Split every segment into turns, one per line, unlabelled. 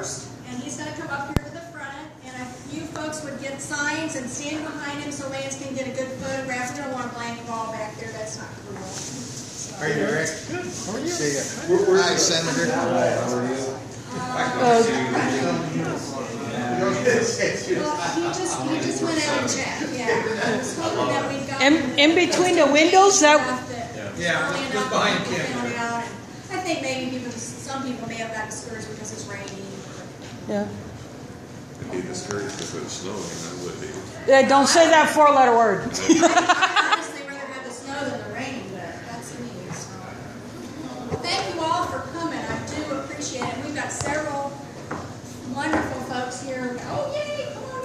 first, and he's going to come up here to the front, and if you folks would get signs and stand behind him so Lance can get a good photograph. We don't want a blank wall back there. That's not cool. So,
how are you, Rick?
Good. How are you?
See you. Hi, Senator.
Hi, how are you?
well, he just went out and checked. Yeah. He's hoping that we've got
in between the windows, that
Yeah, just behind Ken.
I think maybe some people may have got discouraged because it's raining.
yeah.
I'd be discouraged if it was snowing, I would be.
Yeah, don't say that four-letter word.
I'd honestly rather have the snow than the rain, but that's me. So. Well, thank you all for coming. I do appreciate it. We've got several wonderful folks here. Oh, yay! Come on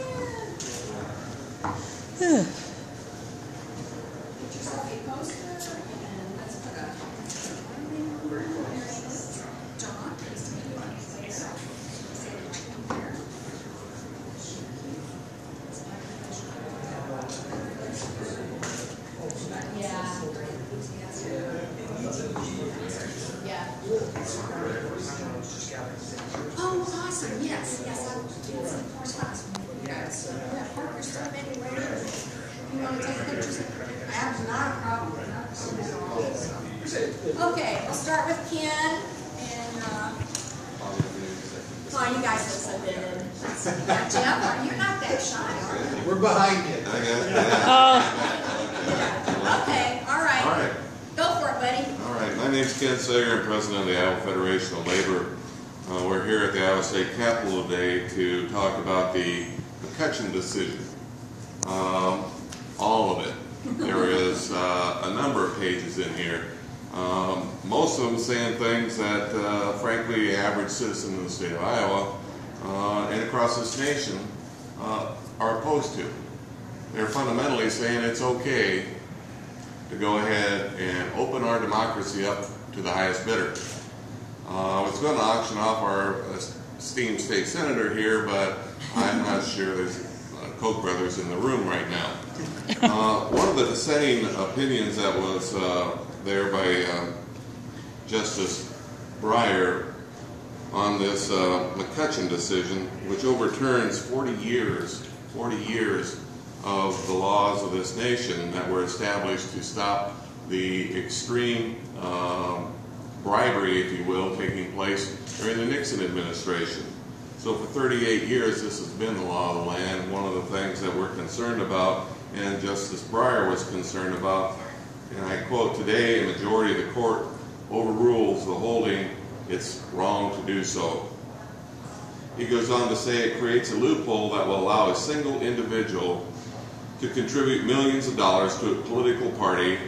in. Get yourself a poster, and let's put a John. Nice to meet you. Yeah. Yeah. Oh, awesome. Yes. I'll do some correspondence with you guys. Yeah, Parker, still maybe later. You want to take pictures? I have not a problem. Okay, we'll start with Ken. And, oh, you guys look so good. Jeff, you're not that shy, are you?
We're behind you.
Okay, all right.
All right.
Go for it, buddy.
All right, my name's Ken Sager. I'm president of the Iowa Federation of Labor. We're here at the Iowa State Capitol today to talk about the McCutcheon decision. All of it. There is a number of pages in here. Most of them saying things that, frankly, the average citizen in the state of Iowa and across this nation are opposed to. They're fundamentally saying it's okay to go ahead and open our democracy up to the highest bidder. I was going to auction off our esteemed state senator here, but I'm not sure there's Koch brothers in the room right now. One of the dissenting opinions that was there by Justice Breyer on this McCutcheon decision, which overturns 40 years of the laws of this nation that were established to stop the extreme bribery, if you will, taking place during the Nixon administration. So for 38 years, this has been the law of the land. One of the things that we're concerned about, and Justice Breyer was concerned about, and I quote, "Today, a majority of the court overrules the holding it's wrong to do so." He goes on to say it creates a loophole that will allow a single individual to contribute millions of dollars to a political party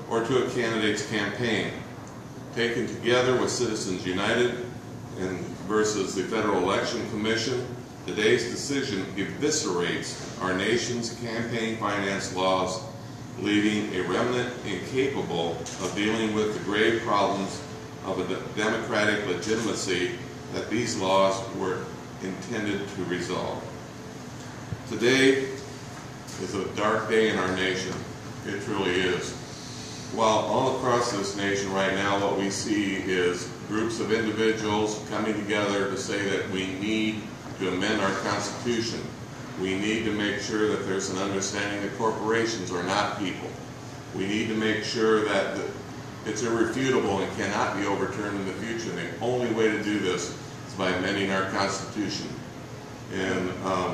or to a candidate's campaign. Taken together with Citizens United and versus the Federal Election Commission, today's decision eviscerates our nation's campaign finance laws, leaving a remnant incapable of dealing with the grave problems of a democratic legitimacy that these laws were intended to resolve. Today is a dark day in our nation. It truly is. While all across this nation right now what we see is groups of individuals coming together to say that we need to amend our Constitution. We need to make sure that there's an understanding that corporations are not people. We need to make sure that it's irrefutable and cannot be overturned in the future. And the only way to do this is by amending our Constitution. And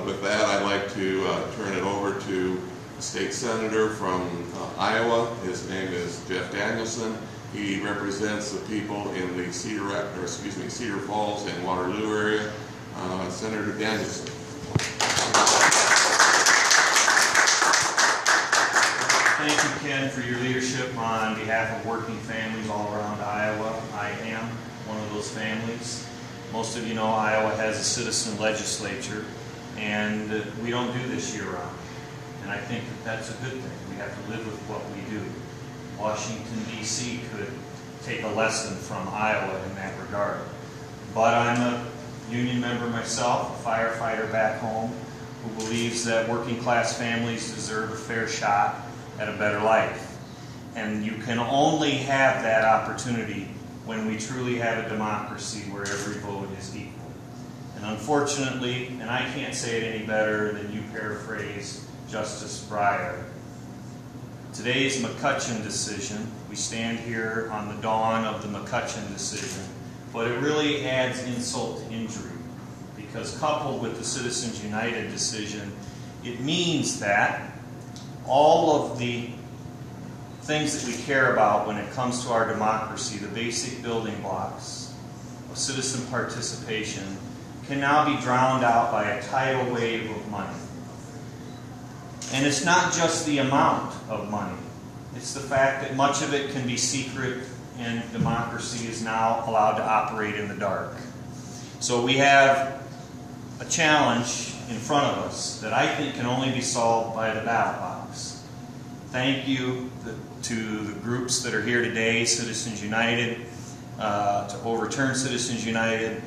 with that, I'd like to turn it over to a state senator from Iowa. His name is Jeff Danielson. He represents the people in the Cedar Falls and Waterloo area. Senator Danielson.
Thank you, Ken, for your leadership on behalf of working families all around Iowa. I am one of those families. Most of you know Iowa has a citizen legislature, and we don't do this year-round. And I think that that's a good thing. We have to live with what we do. Washington, D.C. could take a lesson from Iowa in that regard. But I'm a union member myself, a firefighter back home, who believes that working class families deserve a fair shot at a better life. And you can only have that opportunity when we truly have a democracy where every vote is equal. And Unfortunately, and I can't say it any better than you paraphrase Justice Breyer, today's McCutcheon decision, we stand here on the dawn of the McCutcheon decision, but it really adds insult to injury, because coupled with the Citizens United decision, it means that all of the things that we care about when it comes to our democracy, the basic building blocks of citizen participation, can now be drowned out by a tidal wave of money. And it's not just the amount of money. It's the fact that much of it can be secret, and democracy is now allowed to operate in the dark. So we have a challenge in front of us that I think can only be solved by the ballot box. Thank you to the groups that are here today, Citizens United, to overturn Citizens United,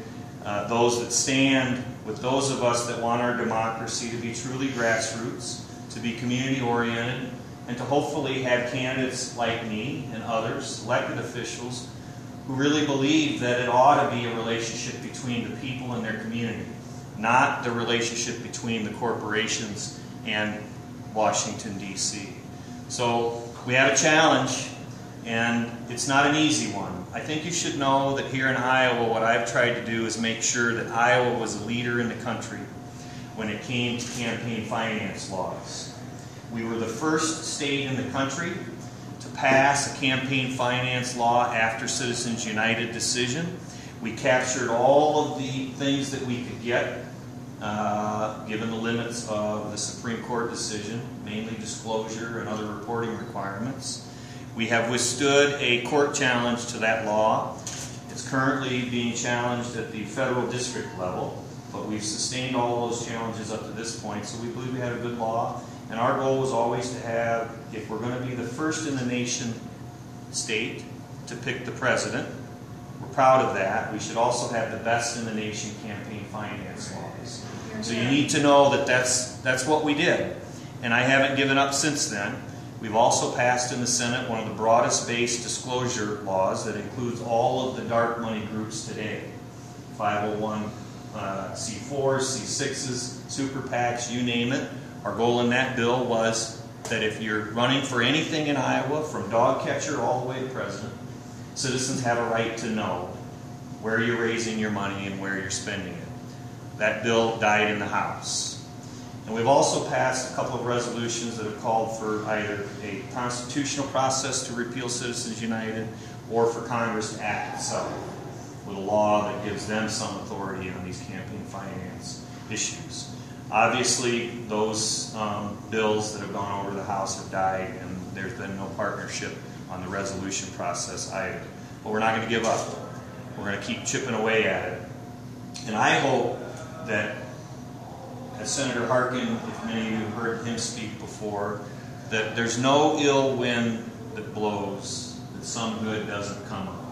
those that stand with those of us that want our democracy to be truly grassroots, to be community-oriented, and to hopefully have candidates like me and others, elected officials, who really believe that it ought to be a relationship between the people and their community, not the relationship between the corporations and Washington, D.C. So we have a challenge, and it's not an easy one. I think you should know that here in Iowa, what I've tried to do is make sure that Iowa was a leader in the country when it came to campaign finance laws. We were the first state in the country to pass a campaign finance law after Citizens United decision. We captured all of the things that we could get, given the limits of the Supreme Court decision, mainly disclosure and other reporting requirements. We have withstood a court challenge to that law. It's currently being challenged at the federal district level, but we've sustained all those challenges up to this point, so we believe we had a good law. And our goal was always to have, if we're going to be the first in the nation state to pick the president, we're proud of that. We should also have the best in the nation campaign finance laws. So you need to know that that's what we did. And I haven't given up since then. We've also passed in the Senate one of the broadest based disclosure laws that includes all of the dark money groups today. 501c4s, C6s, super PACs, you name it. Our goal in that bill was that if you're running for anything in Iowa, from dog catcher all the way to president, citizens have a right to know where you're raising your money and where you're spending it. That bill died in the House. And we've also passed a couple of resolutions that have called for either a constitutional process to repeal Citizens United or for Congress to act itself with a law that gives them some authority on these campaign finance issues. Obviously, those bills that have gone over the House have died, and there's been no partnership on the resolution process either. But we're not going to give up. We're going to keep chipping away at it. And I hope that, as Senator Harkin, if many of you have heard him speak before, that there's no ill wind that blows, that some good doesn't come up.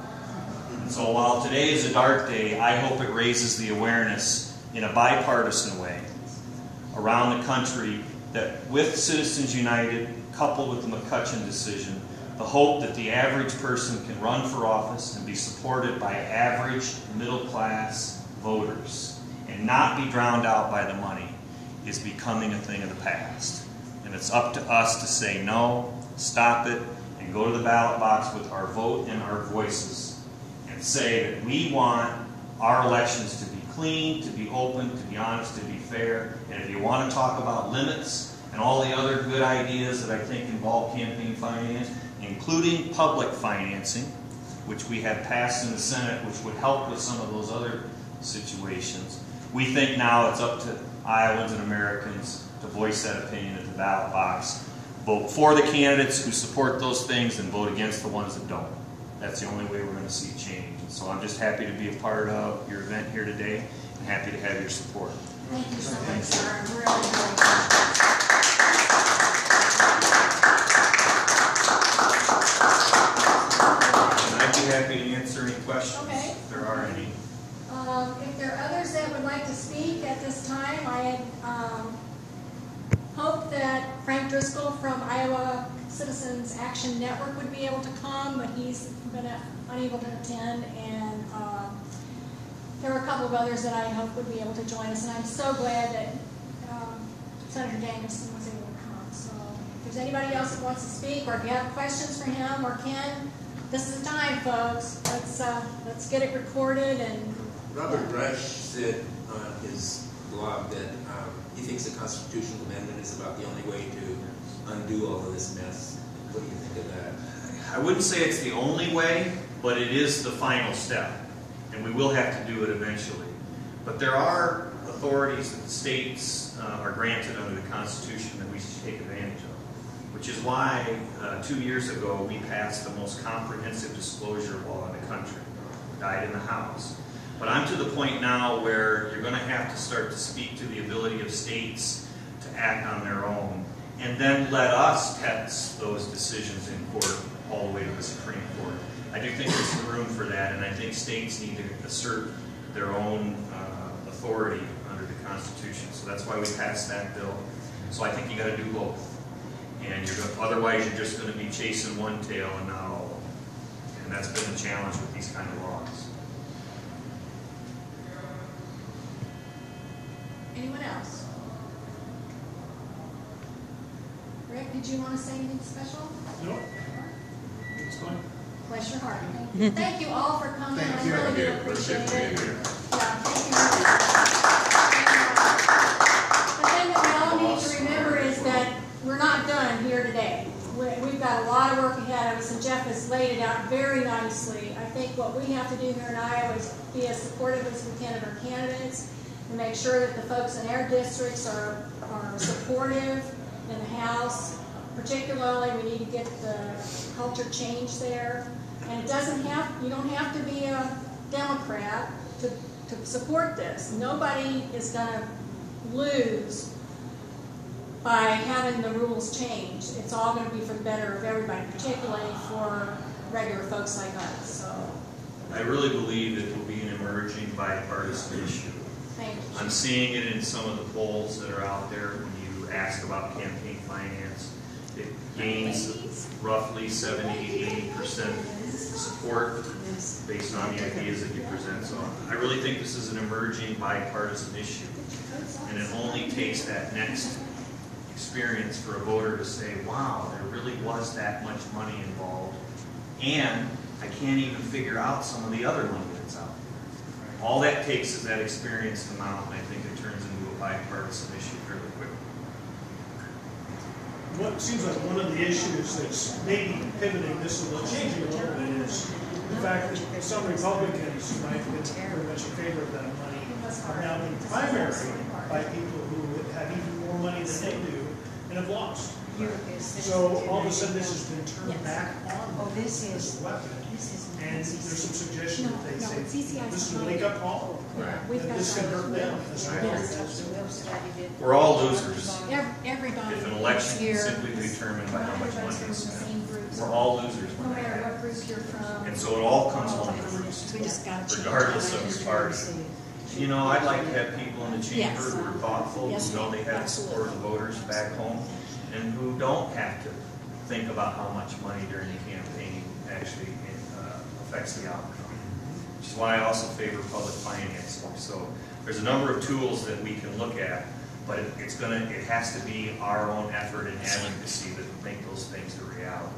And so while today is a dark day, I hope it raises the awareness in a bipartisan way around the country that with Citizens United, coupled with the McCutcheon decision, the hope that the average person can run for office and be supported by average middle-class voters and not be drowned out by the money is becoming a thing of the past. And it's up to us to say no, stop it, and go to the ballot box with our vote and our voices and say that we want our elections to be clean, to be open, to be honest, to be fair. And if you want to talk about limits and all the other good ideas that I think involve campaign finance, including public financing, which we have passed in the Senate, which would help with some of those other situations, we think now it's up to Iowans and Americans to voice that opinion at the ballot box. Vote for the candidates who support those things and vote against the ones that don't. That's the only way we're going to see change. And so I'm just happy to be a part of your event here today and happy to have your support.
Thank you so much, sir. I'm really grateful.
I'd be happy to answer any questions,
Okay.
if there are any.
If there are others that would like to speak at this time, I had hoped that Frank Driscoll from Iowa Citizens Action Network would be able to come, but he's been unable to attend. And there were a couple of others that I hope would be able to join us, and I'm so glad that Senator Jamison was able to come. So if there's anybody else that wants to speak, or if you have questions for him or Ken, this is the time, folks. Let's get it recorded. And
Robert Rush said on his blog that he thinks the constitutional amendment is about the only way to undo all of this mess. What do you think of that?
I wouldn't say it's the only way, but it is the final step, and we will have to do it eventually. But there are authorities that the states are granted under the Constitution that we should take advantage of, which is why 2 years ago we passed the most comprehensive disclosure law in the country. It died in the House. But I'm to the point now where you're going to have to start to speak to the ability of states to act on their own, and then let us test those decisions in court all the way to the Supreme Court. I do think there's some room for that, and I think states need to assert their own authority under the Constitution. So that's why we passed that bill. So I think you got to do both, and otherwise you're just going to be chasing one tail and not all of them. And that's been the challenge with these kind of laws.
anyone else? Rick, did you want to say anything special?
No. It's fine.
Bless your heart. Thank you all for coming.
Thank
I
you.
really do
Yeah,
appreciate
appreciate
it.
being here.
Yeah, thank you. The thing that we all need to remember is that we're not done here today. We've got a lot of work ahead of us, and Jeff has laid it out very nicely. I think what we have to do here in Iowa is be as supportive as we can of our candidates and make sure that the folks in our districts are supportive in the House. Particularly, we need to get the culture changed there. And it doesn't have, you don't have to be a Democrat to support this. Nobody is going to lose by having the rules changed. It's all going to be for the better of everybody, particularly for regular folks like us. So
I really believe it will be an emerging bipartisan issue.
thank you.
I'm seeing it in some of the polls that are out there when you ask about campaign finance. It gains roughly 70–80% support based on the ideas that you present. So I really think this is an emerging bipartisan issue. And it only takes that next experience for a voter to say, wow, there really was that much money involved. And I can't even figure out some of the other money that's out there. All that takes is that experience to mount, and I think it turns into a bipartisan issue fairly quickly.
What seems like one of the issues that's maybe pivoting this a little, changing a little bit, is the fact that some Republicans who might have been very much in favor of that money are now being primaried by people who have even more money than they do and have lost. So all of a sudden this has been turned back on this as a weapon. And there's some suggestion that they say this is a wake-up call.
We've
And
got
this can hurt them as well.
We're all losers.
Everybody.
If an election
here
is simply determined by how much money is spent,
same groups.
we're all losers
No
when that
matter what
happens.
group you're from.
And so it all comes home to roost,
We just got to change.
regardless of your party. You know, I'd like to have people in the chamber
Yes.
who are thoughtful,
Yes,
who know they have the support of the voters back home, and who don't have to think about how much money during the campaign actually affects the outcome. Which is why I also favor public financing. So there's a number of tools that we can look at, but it has to be our own effort and advocacy that make those things a reality.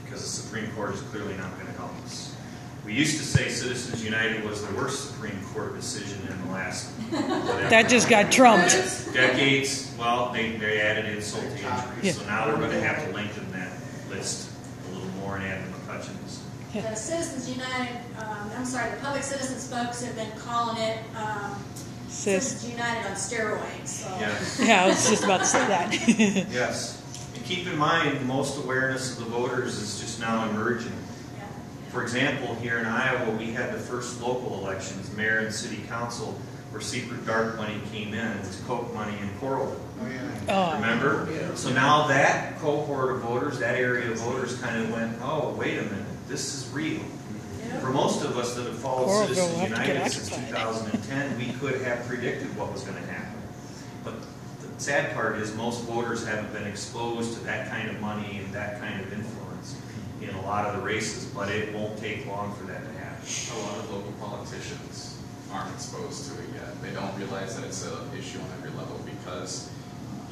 Because the Supreme Court is clearly not going to help us. We used to say Citizens United was the worst Supreme Court decision in the last whatever.
That just got trumped.
Decades. Well, they added insult to injury.
Yeah.
So now we're going to have to lengthen that list a little more and add the McCutcheons.
The Citizens United, the Public Citizens folks have been calling it Citizens United on steroids. So.
Yes.
Yeah, I was just about to say that.
Yes. And keep in mind, most awareness of the voters is just now emerging.
Yeah.
For example, here in Iowa, we had the first local elections, mayor and city council, where secret dark money came in. It was Coke money in Coralville.
Oh, yeah.
Oh.
Remember? So now that cohort of voters, that area of voters kind of went, oh, wait a minute, this is real.
Yeah.
For most of us that have followed
Coralville will
Citizens
have to get
United since
occupied.
2010, we could have predicted what was going to happen. But the sad part is most voters haven't been exposed to that kind of money and that kind of influence. in a lot of the races, but it won't take long for that to happen.
A lot of local politicians aren't exposed to it yet. They don't realize that it's an issue on every level because,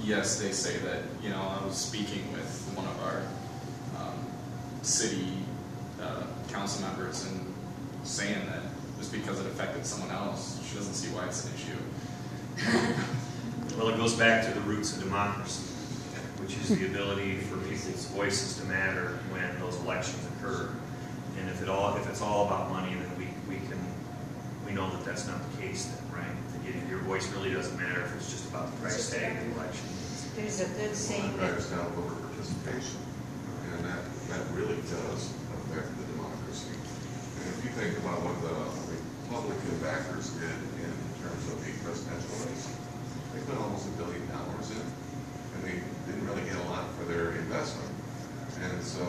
yes, they say that, you know, I was speaking with one of our city council members and saying that just because it affected someone else, she doesn't see why it's an issue.
Well, it goes back to the roots of democracy, which is the ability for people's voices to matter when those elections occur. And if it's all about money, then we know that that's not the case then, right? That your voice really doesn't matter if it's just about the price tag of the election.
There's a good saying that
drives down voter participation, and that really does affect the democracy. And if you think about what the Republican backers did in terms of the presidential race, they put almost $1 billion in, and they didn't really get a lot for their investment. And so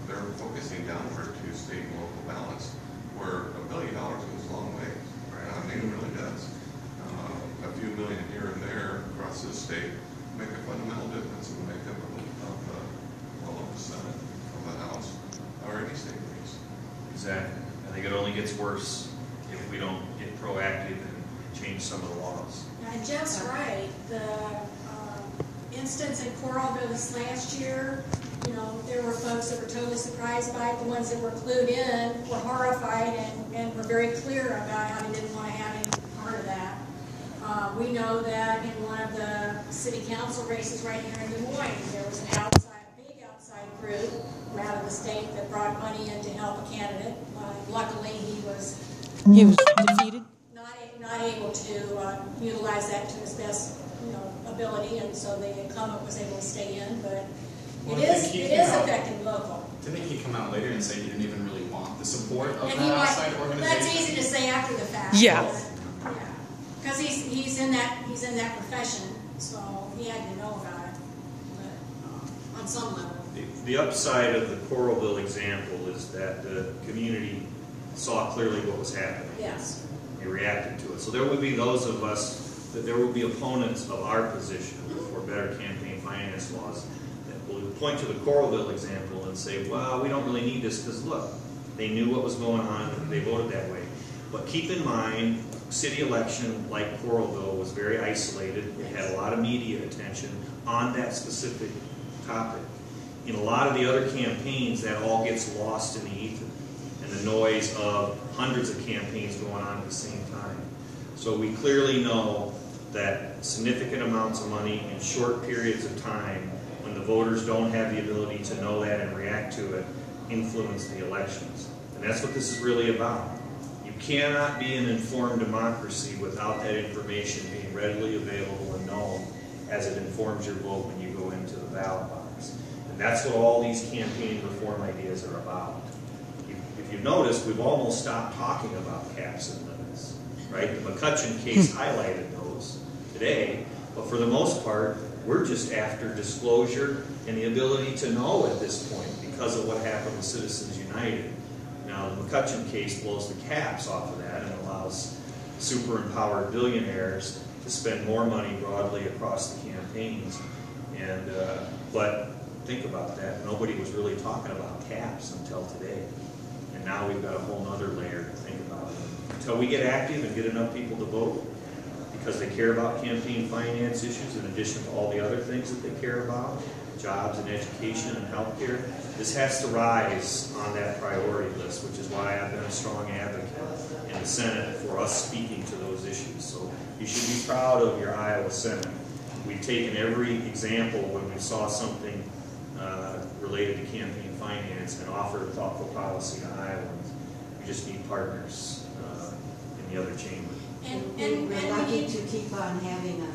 they're focusing downward to state and local ballots, where $1 billion goes a long way. I mean, it really does. A few million here and there across the state make a fundamental difference in the makeup of the Senate, of the House, or any state race.
Exactly. I think it only gets worse if we don't get proactive and change some of the laws.
And Jeff's right. The instance in Coralville this last year, you know, there were folks that were totally surprised by it. The ones that were clued in were horrified and were very clear about how they didn't want to have any part of that. We know that in one of the city council races right here in Des Moines, there was a big outside group from out of the state that brought money in to help a candidate. Luckily, he was
defeated.
not able to utilize that to his best, ability, and so the incumbent was able to stay in. But
Well,
it is affecting local.
Didn't he come out later and say he didn't even really want the support of
And
that outside organization?
that's easy to say after the fact.
Yeah.
Because he's in that profession, so he had to know about it, but on some level.
The upside of the Coralville example is that the community saw clearly what was happening.
Yes.
They reacted to it. So there would be those of us, that there will be opponents of our position for better campaign finance laws that will point to the Coralville example and say, well, we don't really need this because look, they knew what was going on and they voted that way. But keep in mind, city election like Coralville was very isolated. It had a lot of media attention on that specific topic. In a lot of the other campaigns, that all gets lost in the ether and the noise of hundreds of campaigns going on at the same time. So we clearly know that significant amounts of money in short periods of time, when the voters don't have the ability to know that and react to it, influence the elections. And that's what this is really about. You cannot be an informed democracy without that information being readily available and known as it informs your vote when you go into the ballot box. And that's what all these campaign reform ideas are about. If you've noticed, we've almost stopped talking about caps and limits, right? The McCutcheon case highlighted those today, but for the most part, we're just after disclosure and the ability to know at this point because of what happened with Citizens United. Now, the McCutcheon case blows the caps off of that and allows super empowered billionaires to spend more money broadly across the campaigns. And but think about that. Nobody was really talking about caps until today. And now we've got a whole other layer to think about. Until we get active and get enough people to vote because they care about campaign finance issues in addition to all the other things that they care about, jobs and education and healthcare, this has to rise on that priority list, which is why I've been a strong advocate in the Senate for us speaking to those issues. So you should be proud of your Iowa Senate. We've taken every example when we saw something related to campaign finance and offered a thoughtful policy to Iowans. We just need partners in the other chamber.
we're lucky to keep on having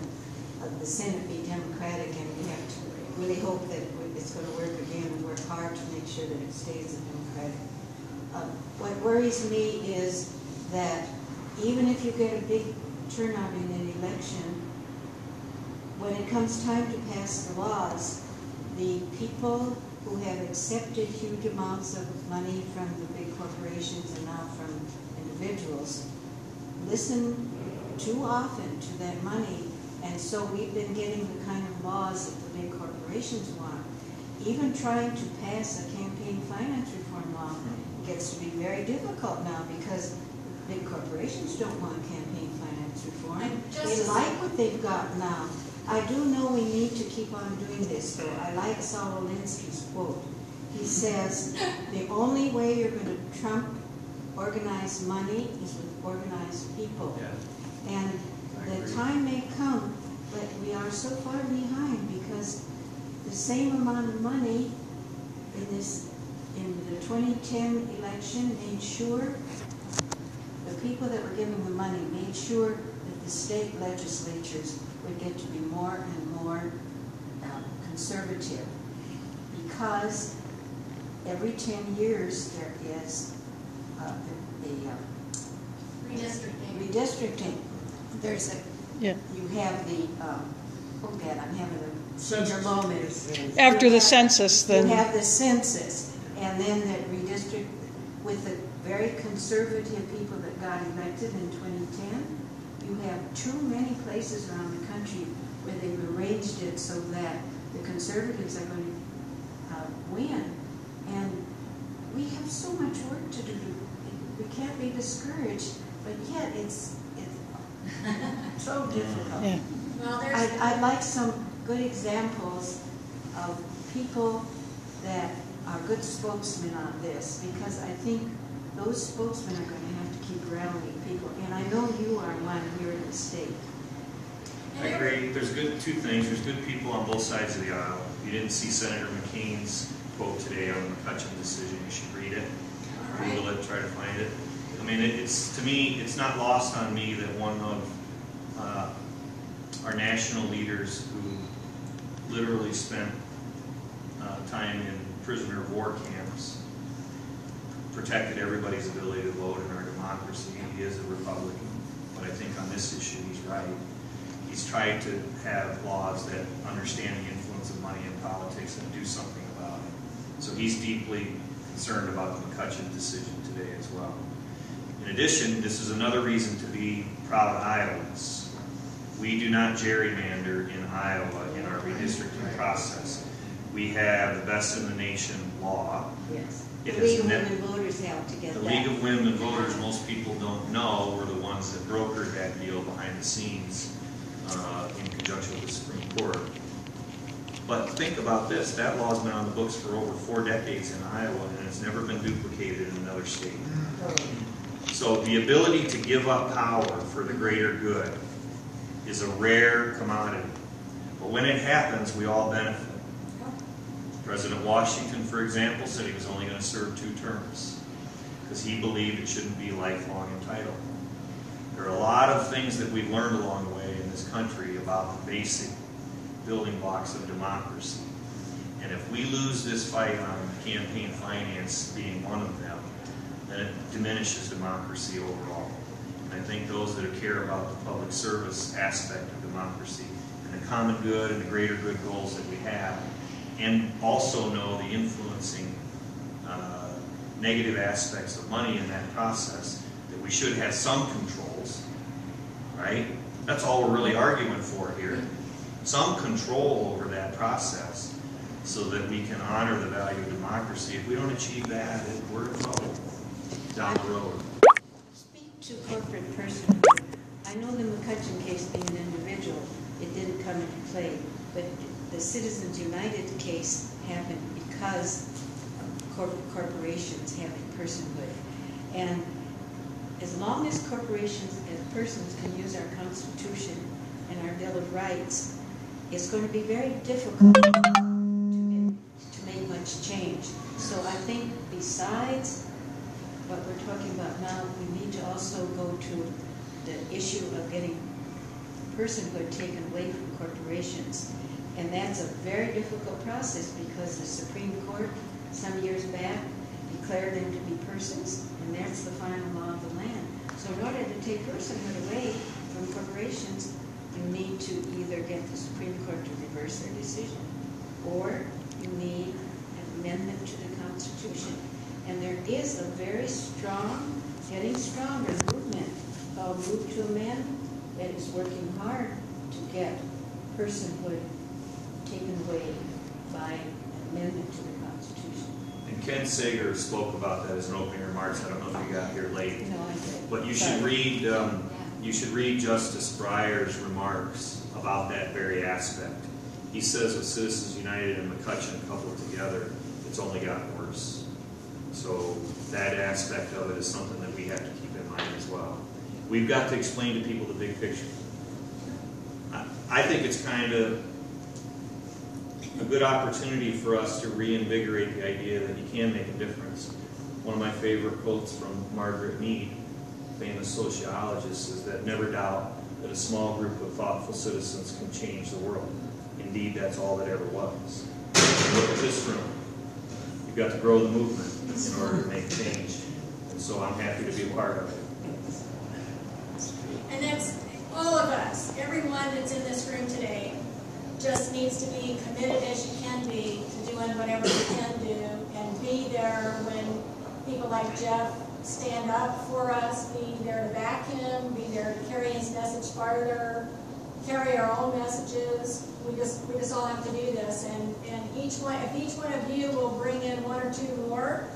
the Senate be Democratic, and we have to really hope that it's going to work again and work hard to make sure that it stays a Democratic. What worries me is that even if you get a big turnout in an election, when it comes time to pass the laws, the people who have accepted huge amounts of money from the big corporations and now from individuals listen too often to that money, and so we've been getting the kind of laws that the big corporations want. even trying to pass a campaign finance reform law gets to be very difficult now because big corporations don't want campaign finance reform. They like what they've got now. I do know we need to keep on doing this, though. I like Saul Alinsky's quote. He says, the only way you're going to trump organized money is with organized people.
Yeah.
And the time may come, but we are so far behind because the same amount of money in the 2010 election made sure the people that were giving the money made sure that the state legislatures would get to be more and more conservative, because every 10 years there is redistricting. There's a you have the oh God, I'm having a senior moment.
After the census, then
you have the census, and then the redistrict with the very conservative people that got elected in 2010. You have too many places around the country where they've arranged it so that the conservatives are going to win, and we have so much work to do. We can't be discouraged, but yet it's so difficult.
Yeah.
Well,
I'd like some good examples of people that are good spokesmen on this, because I think those spokesmen are going to have to keep rallying people, and I know you are one here in the state.
I agree. There's two things. There's good people on both sides of the aisle. You didn't see Senator McCain's quote today on the McCutcheon decision. You should read it. Google it, try to find it. I mean, to me, it's not lost on me that one of our national leaders who literally spent time in prisoner of war camps protected everybody's ability to vote in our democracy. He is a Republican, but I think on this issue he's right. He's tried to have laws that understand the influence of money in politics and do something about it. So he's deeply concerned about the McCutcheon decision today as well. In addition, this is another reason to be proud Iowans. We do not gerrymander in Iowa in our redistricting process. We have the best in the nation law.
Yes.
The
League of Women Voters helped to get that.
The League of Women Voters, most people don't know, were the ones that brokered that deal behind the scenes in conjunction with the Supreme Court. But think about this, that law's been on the books for over 4 decades in Iowa, and it's never been duplicated in another state. So the ability to give up power for the greater good is a rare commodity. But when it happens, we all benefit. President Washington, for example, said he was only going to serve 2 terms because he believed it shouldn't be lifelong entitlement. There are a lot of things that we've learned along the way in this country about the basic building blocks of democracy. And if we lose this fight on campaign finance being one of them, then it diminishes democracy overall. And I think those that care about the public service aspect of democracy and the common good and the greater good goals that we have, and also know the influencing negative aspects of money in that process, that we should have some controls, right? That's all we're really arguing for here. Some control over that process so that we can honor the value of democracy. If we don't achieve that, we're in trouble down the road.
Speak to corporate personhood. I know the McCutcheon case being an individual, it didn't come into play, but the Citizens United case happened because of corporations having personhood. And as long as corporations as persons can use our Constitution and our Bill of Rights, it's going to be very difficult to make much change. So I think besides what we're talking about now, we need to also go to the issue of getting personhood taken away from corporations. And that's a very difficult process because the Supreme Court, some years back, declared them to be persons, and that's the final law of the land. So in order to take personhood away from corporations, you need to either get the Supreme Court to reverse their decision, or you need an amendment to the Constitution. And there is a very strong, getting stronger movement called Move to Amend that is working hard to get personhood taken away by amendment to the Constitution.
And Ken Sager spoke about that as an opening remarks. I don't know if you got here late.
No, I did.
But you should read Justice Breyer's remarks about that very aspect. He says with Citizens United and McCutcheon coupled together, it's only gotten worse. So that aspect of it is something that we have to keep in mind as well. We've got to explain to people the big picture. I think it's kind of a good opportunity for us to reinvigorate the idea that you can make a difference. One of my favorite quotes from Margaret Mead, famous sociologist, is that never doubt that a small group of thoughtful citizens can change the world. Indeed, that's all that ever was. Look at this room. You've got to grow the movement in order to make change. And so I'm happy to be a part of it.
And that's all of us, everyone that's in this room today, just needs to be committed as you can be to doing whatever you can do and be there when people like Jeff stand up for us, be there to back him, be there to carry his message farther, carry our own messages. We just all have to do this, and if each one of you will bring in one or two more,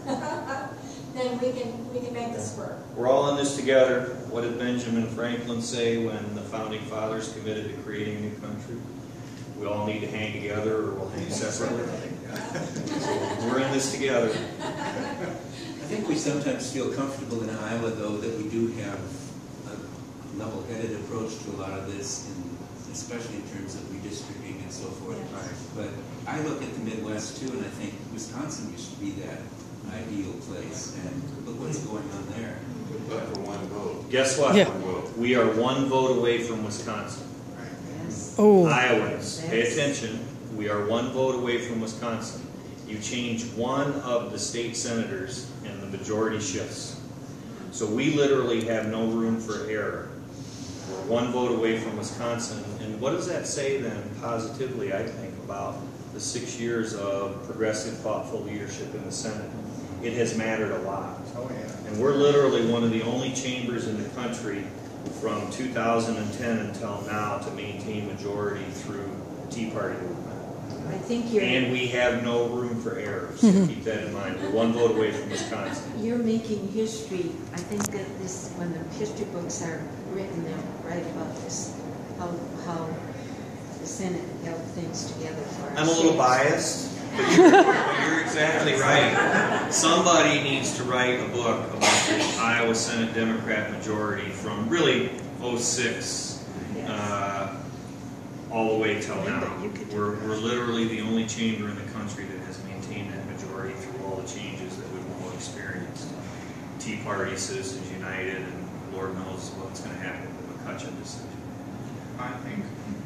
then we can make this work.
We're all in this together. What did Benjamin Franklin say when the founding fathers committed to creating a new country? We all need to hang together or we'll hang separately. So we're in this together.
I think we sometimes feel comfortable in Iowa, though, that we do have a level-headed approach to a lot of this, especially in terms of redistricting and so forth.
Yes.
But I look at the Midwest, too, and I think Wisconsin used to be that ideal place, and look what's going on there.
But for one vote.
Guess what?
Yeah.
One vote.
We are one vote away from Wisconsin.
Yes.
Oh,
Iowans, pay attention. We are one vote away from Wisconsin. You change one of the state senators and the majority shifts. So we literally have no room for error. We're one vote away from Wisconsin. And what does that say then positively, I think, about the 6 years of progressive, thoughtful leadership in the Senate? It has mattered a lot.
Oh, yeah.
And we're literally one of the only chambers in the country from 2010 until now to maintain majority through the Tea Party movement.
I think you're...
And we have no room for error, so keep that in mind. We're one vote away from Wisconsin.
You're making history. I think that this, when the history books are written, they'll write about this, how the Senate held things together for us.
I'm a little biased, but you're exactly right. Somebody needs to write a book about the Iowa Senate Democrat majority from really 06 all the way till now. We're literally the only chamber in the country that has maintained that majority through all the changes that we've all experienced. Tea Party, Citizens United, and Lord knows what's going to happen with the McCutcheon decision.
I think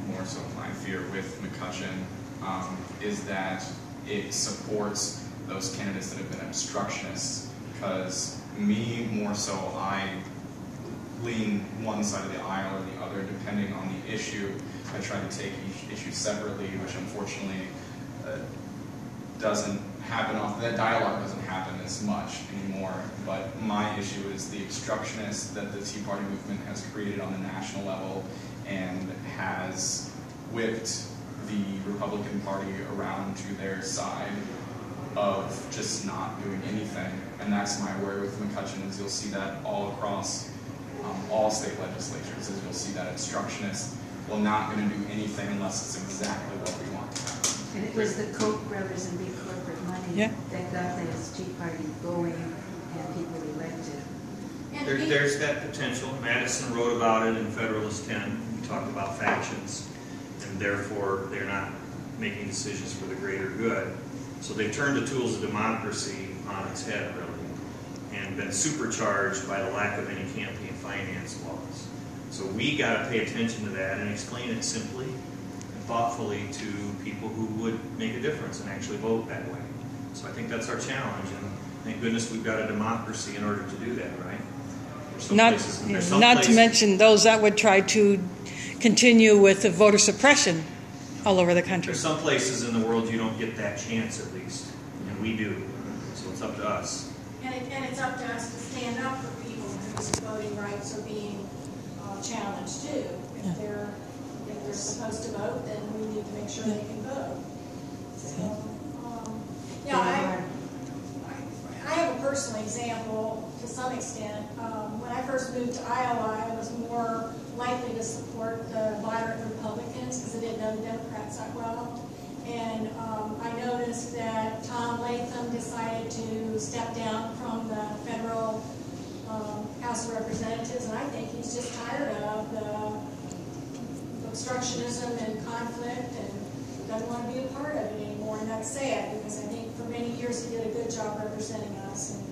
more so my fear with McCutcheon is that it supports those candidates that have been obstructionists, because me more so, I lean one side of the aisle or the other depending on the issue. I try to take each issue separately, which unfortunately doesn't happen often. That dialogue doesn't happen as much anymore. But my issue is the obstructionist that the Tea Party movement has created on the national level and has whipped the Republican Party around to their side of just not doing anything. And that's my worry with McCutcheon, is you'll see that all across all state legislatures, is you'll see that obstructionist, well, not going to do anything unless it's exactly what we want to happen.
And it was the Koch brothers and big corporate money that got the Tea Party going and people elected.
There's that potential. Madison wrote about it in Federalist 10. He talked about factions, and therefore they're not making decisions for the greater good. So they've turned the tools of democracy on its head, really, and been supercharged by the lack of any campaign finance laws. So we got to pay attention to that and explain it simply and thoughtfully to people who would make a difference and actually vote that way. So I think that's our challenge, and thank goodness we've got a democracy in order to do that, right?
Not to mention those that would try to continue with the voter suppression all over the country.
There's some places in the world you don't get that chance, at least, and we do. So it's up to us.
And it's up to us to stand up for people whose voting rights are being challenged too. If they're supposed to vote, then we need to make sure they can vote. So personal example to some extent. When I first moved to Iowa, I was more likely to support the moderate Republicans because I didn't know the Democrats that well. And I noticed that Tom Latham decided to step down from the federal House of Representatives, and I think he's just tired of the obstructionism and conflict and doesn't want to be a part of it anymore. And that's sad because I think for many years he did a good job representing us. And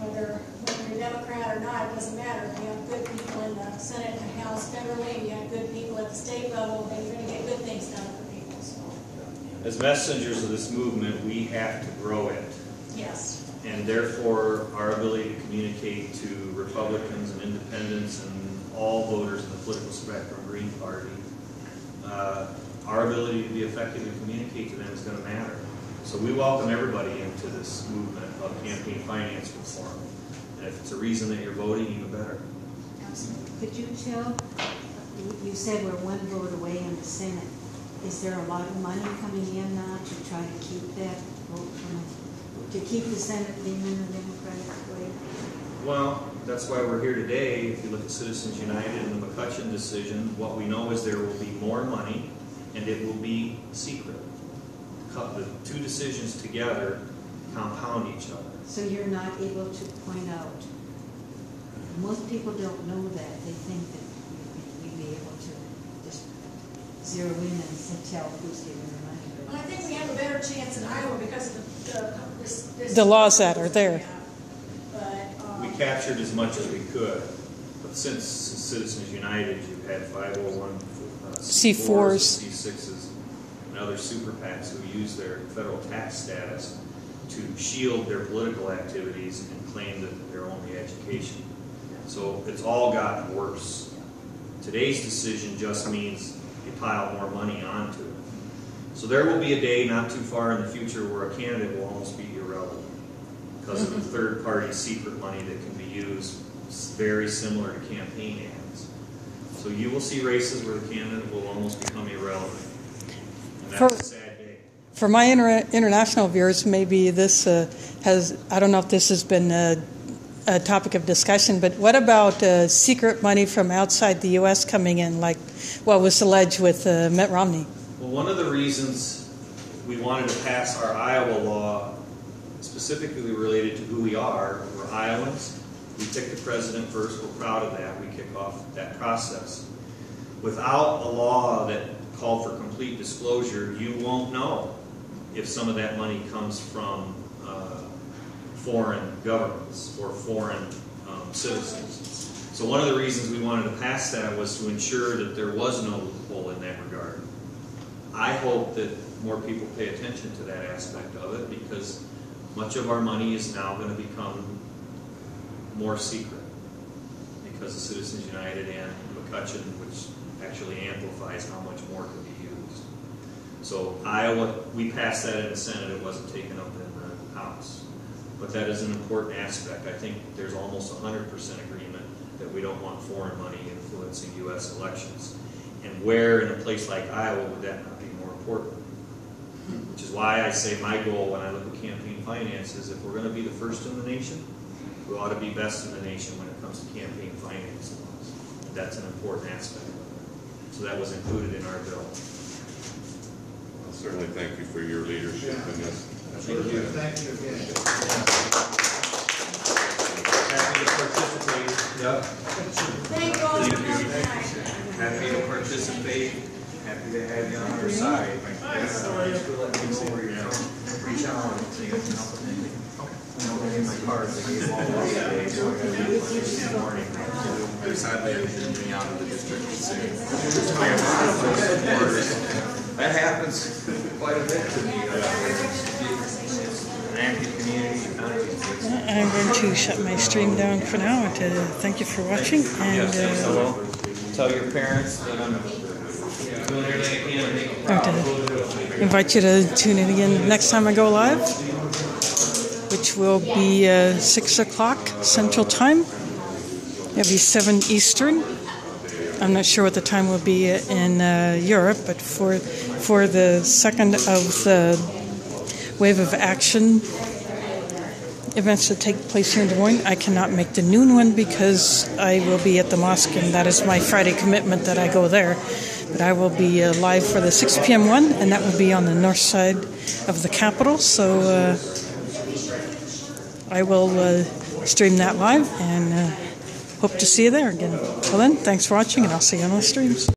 whether you're a Democrat or not, it doesn't matter. We have good people in the Senate and House federally. We have good people at the state level. They're going to get good things done for people. So.
As messengers of this movement, we have to grow it.
Yes.
And therefore, our ability to communicate to Republicans and independents and all voters in the political spectrum, Green Party, our ability to be effective and communicate to them is going to matter. So we welcome everybody into this movement of campaign finance reform. And if it's a reason that you're voting, even better.
Absolutely. Could you tell, you said we're one vote away in the Senate. Is there a lot of money coming in now to try to keep that vote to keep the Senate being in the Democratic way?
Well, that's why we're here today. If you look at Citizens United and the McCutcheon decision, what we know is there will be more money and it will be secret. The two decisions together compound each other.
So you're not able to point out. Most people don't know that. They think that you'd be able to just zero in and tell who's giving the money.
Well, I think we have a better chance in Iowa because of
The laws that are there.
But,
we captured as much as we could, but since Citizens United, you've had 501
C4s,
C6s, and other super PACs who use their federal tax status to shield their political activities and claim that they're only education. So it's all gotten worse. Today's decision just means you pile more money onto it. So there will be a day not too far in the future where a candidate will almost be irrelevant because of the third-party secret money that can be used very similar to campaign ads. So you will see races where the candidate will almost become irrelevant. And that's a sad day.
For my international viewers, maybe this I don't know if this has been a topic of discussion, but what about secret money from outside the U.S. coming in, like what was alleged with Mitt Romney?
Well, one of the reasons we wanted to pass our Iowa law specifically related to who we are, we're Iowans. We pick the president first. We're proud of that. We kick off that process. Without a law that called for complete disclosure, you won't know if some of that money comes from foreign governments or foreign citizens. So one of the reasons we wanted to pass that was to ensure that there was no loophole in that regard. I hope that more people pay attention to that aspect of it because much of our money is now going to become more secret because of Citizens United and McCutcheon, which actually amplifies how much more can be used. So Iowa, we passed that in the Senate. It wasn't taken up in the House. But that is an important aspect. I think there's almost 100% agreement that we don't want foreign money influencing U.S. elections. And where in a place like Iowa would that not be more important? Which is why I say my goal when I look at campaign finance is if we're going to be the first in the nation, we ought to be best in the nation when it comes to campaign finance laws. And that's an important aspect of it. So that was included in our bill.
Well, certainly thank you for your leadership in this.
Thank you.
Thank you again.
Happy to participate. Yep.
thank you all for coming tonight.
Happy to participate. Happy to have you on our side. Thanks for letting me know where you're from. Reach out and see if you can help with anything. I know they gave my cards. They gave all those today, so I got to do it Tuesday morning.
Sadly, I'm moving out of the district soon.
That happens quite a bit to me. An active community.
I'm going to shut my stream down for now to thank you for watching, and
Tell your parents that I'm doing everything I can to make you
I
proud.
want to invite you to tune in again next time I go live, which will be 6 o'clock Central Time. It'll be 7 Eastern. I'm not sure what the time will be in Europe, but for the second of the wave of action events that take place here in Des Moines. I cannot make the noon one because I will be at the mosque, and that is my Friday commitment that I go there. But I will be live for the 6 p.m. one, and that will be on the north side of the Capitol. So I will stream that live, and hope to see you there again. Well then, thanks for watching, and I'll see you on the streams.